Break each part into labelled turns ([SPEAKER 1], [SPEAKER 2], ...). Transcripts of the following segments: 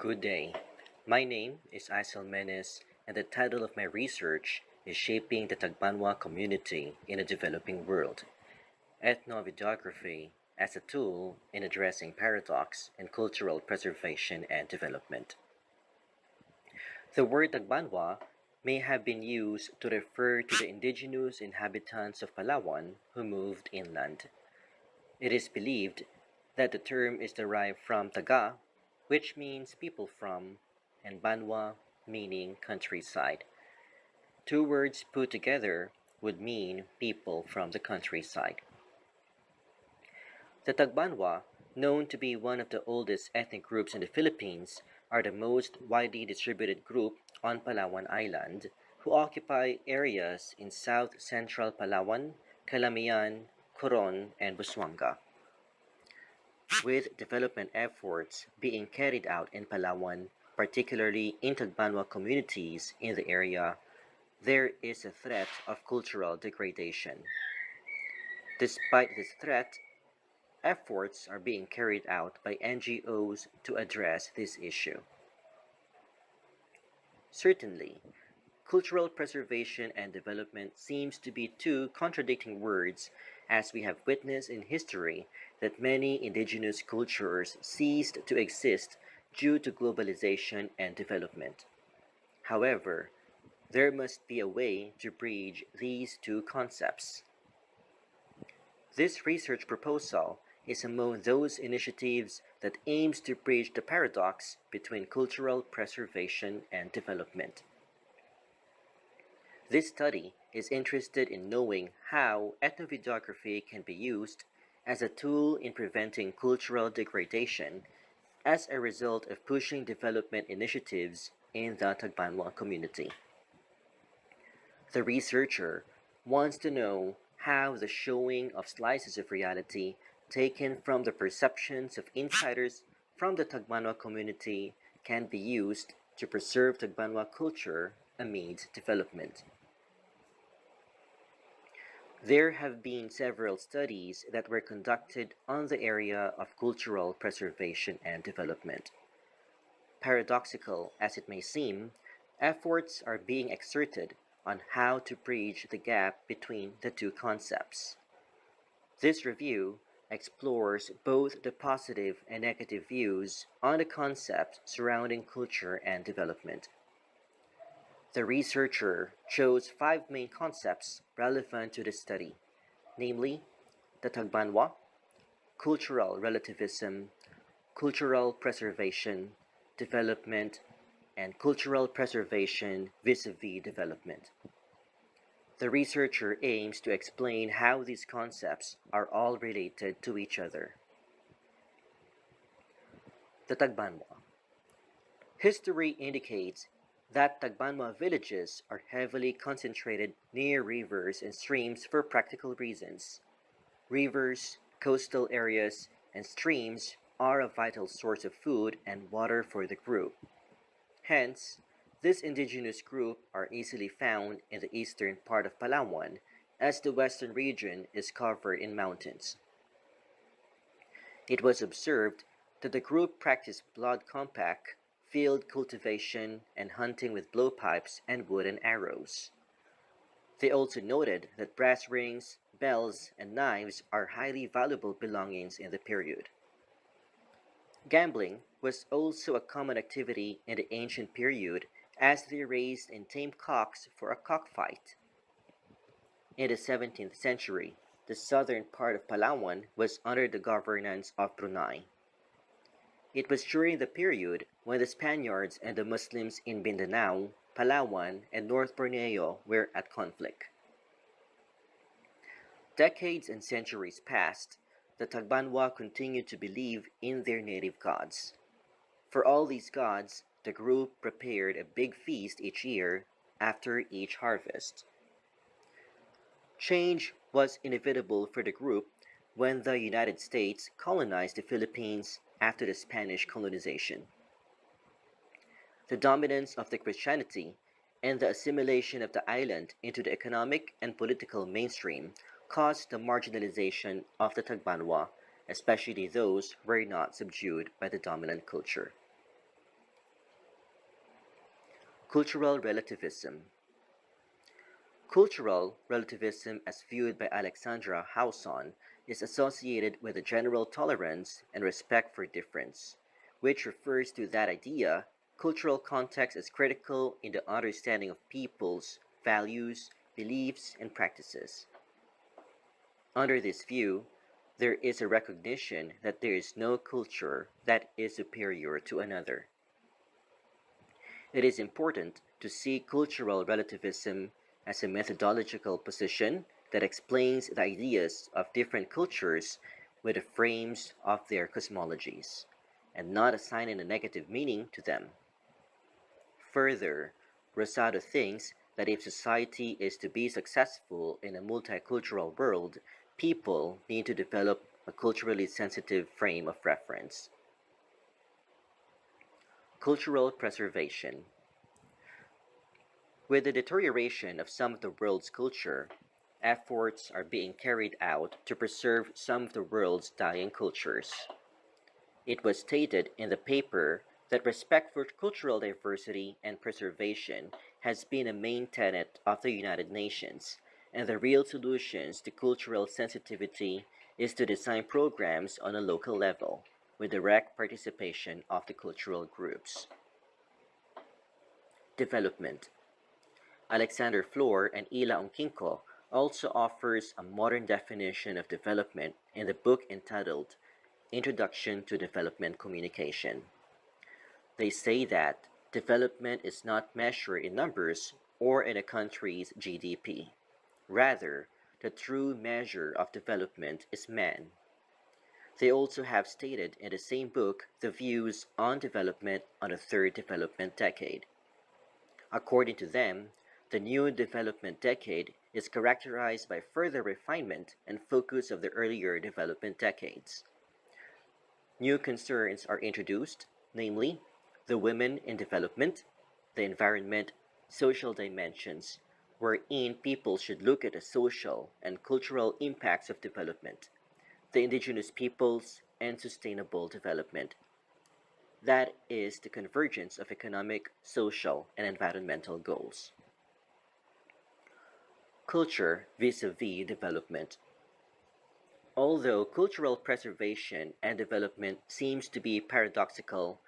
[SPEAKER 1] Good day. My name is Ijssel Menes, and the title of my research is Shaping the Tagbanua Community in a Developing World: Ethnovideography as a Tool in Addressing Paradox in Cultural Preservation and Development. The word Tagbanua may have been used to refer to the indigenous inhabitants of Palawan who moved inland. It is believed that the term is derived from Taga, which means people from, and Banwa, meaning countryside. Two words put together would mean people from the countryside. The Tagbanwa, known to be one of the oldest ethnic groups in the Philippines, are the most widely distributed group on Palawan Island, who occupy areas in south-central Palawan, Calamian, Coron, and Busuanga. With development efforts being carried out in Palawan, particularly in Tagbanwa communities in the area, there is a threat of cultural degradation. Despite this threat, efforts are being carried out by NGOs to address this issue. Certainly, cultural preservation and development seems to be two contradicting words, as we have witnessed in history that many indigenous cultures ceased to exist due to globalization and development. However, there must be a way to bridge these two concepts. This research proposal is among those initiatives that aims to bridge the paradox between cultural preservation and development. This study is interested in knowing how ethnovideography can be used as a tool in preventing cultural degradation as a result of pushing development initiatives in the Tagbanwa community. The researcher wants to know how the showing of slices of reality taken from the perceptions of insiders from the Tagbanwa community can be used to preserve Tagbanwa culture amid development. There have been several studies that were conducted on the area of cultural preservation and development. Paradoxical as it may seem, efforts are being exerted on how to bridge the gap between the two concepts. This review explores both the positive and negative views on the concepts surrounding culture and development. The researcher chose 5 main concepts relevant to the study, namely the Tagbanwa, cultural relativism, cultural preservation, development, and cultural preservation vis-a-vis development. The researcher aims to explain how these concepts are all related to each other. The Tagbanwa. History indicates that Tagbanwa villages are heavily concentrated near rivers and streams for practical reasons. Rivers, coastal areas, and streams are a vital source of food and water for the group. Hence, this indigenous group are easily found in the eastern part of Palawan, as the western region is covered in mountains. It was observed that the group practiced blood compact, field cultivation, and hunting with blowpipes and wooden arrows. They also noted that brass rings, bells, and knives are highly valuable belongings in the period. Gambling was also a common activity in the ancient period, as they raised and tamed cocks for a cockfight. In the 17th century, the southern part of Palawan was under the governance of Brunei. It was during the period when the Spaniards and the Muslims in Mindanao, Palawan, and North Borneo were at conflict. Decades and centuries passed, the Tagbanwa continued to believe in their native gods. For all these gods, the group prepared a big feast each year after each harvest. Change was inevitable for the group when the United States colonized the Philippines after the Spanish colonization. The dominance of the Christianity and the assimilation of the island into the economic and political mainstream caused the marginalization of the Tagbanwa, especially those who were not subdued by the dominant culture. Cultural relativism. Cultural relativism, as viewed by Alexandra Hauson, is associated with a general tolerance and respect for difference, which refers to that idea cultural context is critical in the understanding of people's values, beliefs, and practices. Under this view, there is a recognition that there is no culture that is superior to another. It is important to see cultural relativism as a methodological position that explains the ideas of different cultures with the frames of their cosmologies, and not assigning a negative meaning to them. Further, Rosado thinks that if society is to be successful in a multicultural world, people need to develop a culturally sensitive frame of reference. Cultural preservation. With the deterioration of some of the world's culture, efforts are being carried out to preserve some of the world's dying cultures. It was stated in the paper that respect for cultural diversity and preservation has been a main tenet of the United Nations, and the real solutions to cultural sensitivity is to design programs on a local level, with direct participation of the cultural groups. Development. Alexander Floor and Ila Onkinko also offers a modern definition of development in the book entitled Introduction to Development Communication. They say that development is not measured in numbers or in a country's GDP. Rather, the true measure of development is man. They also have stated in the same book the views on development on the third development decade. According to them, the new development decade is characterized by further refinement and focus of the earlier development decades. New concerns are introduced, namely, the women in development, the environment, social dimensions, wherein people should look at the social and cultural impacts of development, the indigenous peoples, and sustainable development. That is the convergence of economic, social, and environmental goals. Culture vis-a-vis development. Although cultural preservation and development seems to be paradoxical,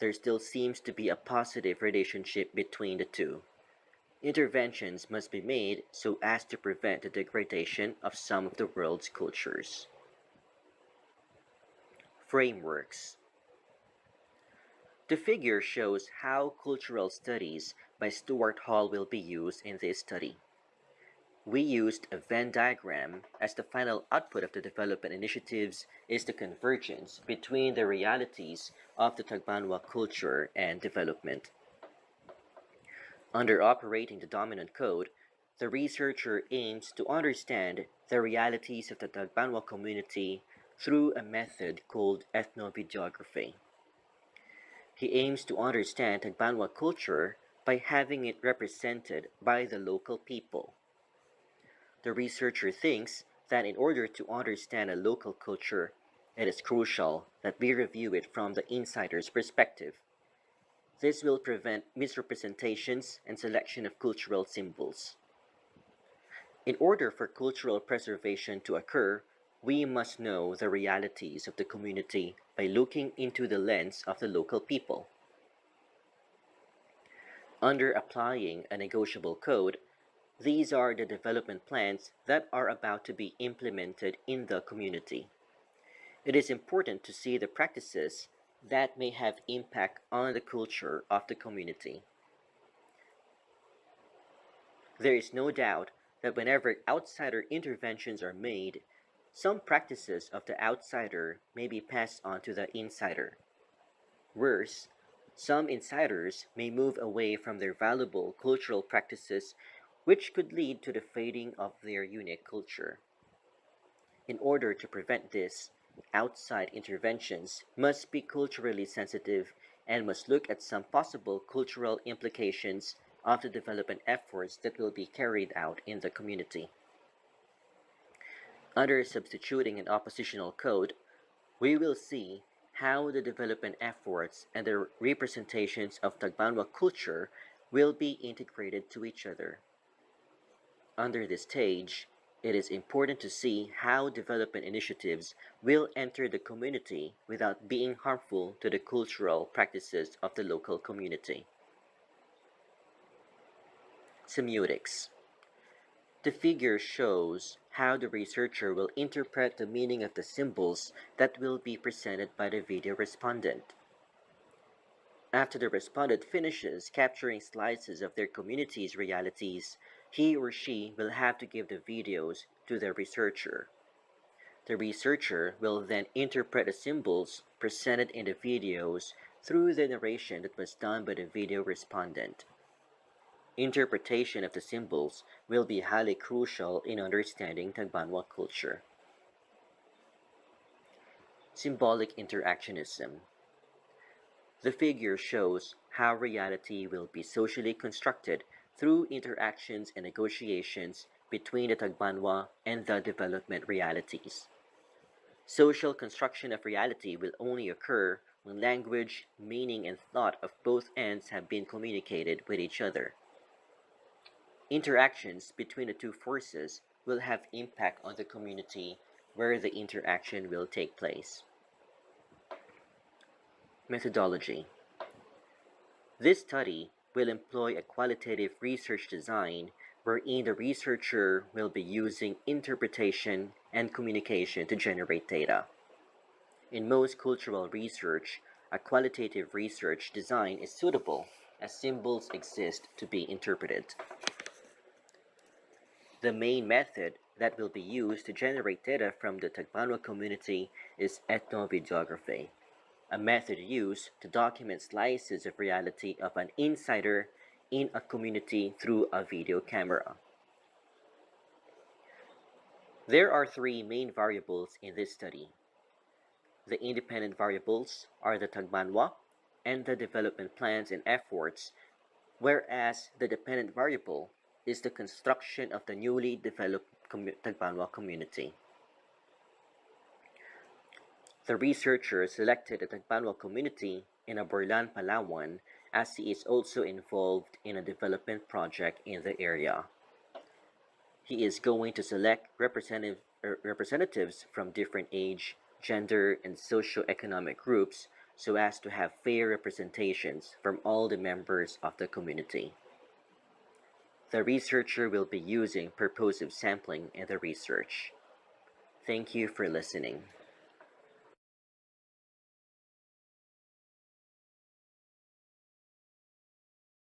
[SPEAKER 1] there still seems to be a positive relationship between the two. Interventions must be made so as to prevent the degradation of some of the world's cultures. Frameworks. The figure shows how cultural studies by Stuart Hall will be used in this study. We used a Venn diagram as the final output of the development initiatives is the convergence between the realities of the Tagbanua culture and development. Under operating the dominant code, the researcher aims to understand the realities of the Tagbanua community through a method called Ethnovideography. He aims to understand Tagbanua culture by having it represented by the local people. The researcher thinks that in order to understand a local culture, it is crucial that we review it from the insider's perspective. This will prevent misrepresentations and selection of cultural symbols. In order for cultural preservation to occur, we must know the realities of the community by looking into the lens of the local people. Under applying a negotiable code, these are the development plans that are about to be implemented in the community. It is important to see the practices that may have impact on the culture of the community. There is no doubt that whenever outsider interventions are made, some practices of the outsider may be passed on to the insider. Worse, some insiders may move away from their valuable cultural practices, which could lead to the fading of their unique culture. In order to prevent this, outside interventions must be culturally sensitive and must look at some possible cultural implications of the development efforts that will be carried out in the community. Under substituting an oppositional code, we will see how the development efforts and the representations of Tagbanua culture will be integrated to each other. Under this stage, it is important to see how development initiatives will enter the community without being harmful to the cultural practices of the local community. Semiotics. The figure shows how the researcher will interpret the meaning of the symbols that will be presented by the video respondent. After the respondent finishes capturing slices of their community's realities, he or she will have to give the videos to the researcher. The researcher will then interpret the symbols presented in the videos through the narration that was done by the video respondent. Interpretation of the symbols will be highly crucial in understanding Tagbanua culture. Symbolic interactionism. The figure shows how reality will be socially constructed through interactions and negotiations between the Tagbanua and the development realities. Social construction of reality will only occur when language, meaning, and thought of both ends have been communicated with each other. Interactions between the two forces will have impact on the community where the interaction will take place. Methodology. This study will employ a qualitative research design wherein the researcher will be using interpretation and communication to generate data. In most cultural research, a qualitative research design is suitable as symbols exist to be interpreted. The main method that will be used to generate data from the Tagbanua community is ethnovideography, a method used to document slices of reality of an insider in a community through a video camera. There are three main variables in this study. The independent variables are the Tagbanua and the development plans and efforts, whereas the dependent variable is the construction of the newly developed Tagbanua community. The researcher selected the Tagbanua community in Aborlan, Palawan, as he is also involved in a development project in the area. He is going to select representatives from different age, gender, and socio-economic groups so as to have fair representations from all the members of the community. The researcher will be using purposive sampling in the research. Thank you for listening.